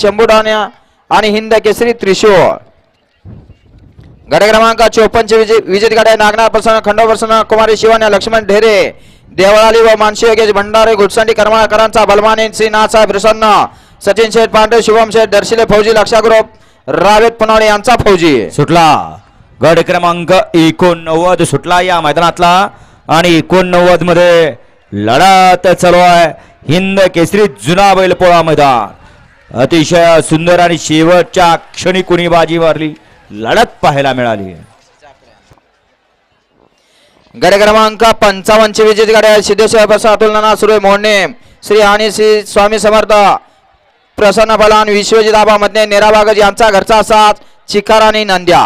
शंभूडाण्या आणि हिंद केसरी त्रिशूळ. गट क्रमांक 54 चे विजेत गाड्या नागनाथ प्रसन्न, खंडो प्रसन्न, कुमारी शिवान्या, लक्ष्मण ढेरे, देवळाली व मानसी योगेश भंडारे, घुटसंडी करमाळकरांचा, बलमाने सिंह, नाथसाहेब प्रसन्न, सचिन शेठ पांढरे, शुभम शेठ, दर्शिले फौजी, लक्षा ग्रुप, रावेत पुनावळे यांचा फौजी सुटला. गट क्रमांक 89 सुटला या मैदानातला आणि 89 मध्ये लढत चालू आहे. हिंद केसरी जुना बैलपोळा मैदान अतिशय सुंदर आणि शेवटच्या क्षणी कुणी बाजी मारली लढत पाहायला मिळाली. गट क्रमांक 55 ची विजेत गाड्या सिद्धेश्वर प्रसाद, अतुल नाना, सुरेश मोहने, श्री आणि श्री स्वामी समर्थ, प्रसन्न बलान, विश्वजित आबा मधने, नेराबागज यांचा घरचा साथ, चिकार आणि नंद्या.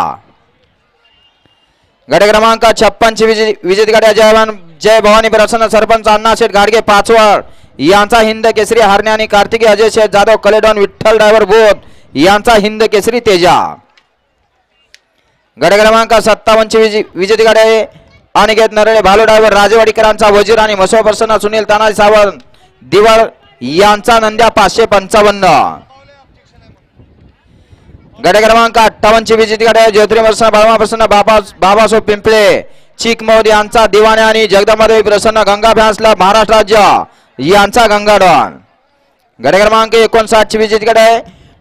गट क्रमांक 56 ची विजेत गाड्या जय भवानी प्रसन्न, सरपंच अण्णाशेठ गाडगे पाचवड यांचा हिंद केसरी, हरणे आणि कार्तिकी, अजय शेठ जाधव, कलेडॉन, विठ्ठल ड्रायव्हर बोध यांचा हिंद केसरी तेजा. गट क्रमांक 57 ची विजेत गाड्या अनिकेत नरळे, भालू ड्रायव्हर, राजेवाडीकरांचा वजीर आणि मसो प्रसन्न, सुनील तानाजी सावंत, दिवाळ यांचा नंद्या 555. गट क्रमांक 58 ची विजेत गाड्या ज्योतिर्मय प्रसन्न, बाळमा प्रसन्न, बाबासाहेब पिंपळे, चिकमौद यांचा दिवाणे आणि जगदंबादेवी प्रसन्न, गंगा भ्यासला महाराष्ट्र राज्य यांचा गंगाडॉन. गट क्रमांक 59 ची विजेत गाड्या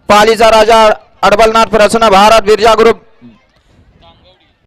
पालीचा राजा अडबलनाथ प्रसन्न, भारत बिर्जा ग्रुप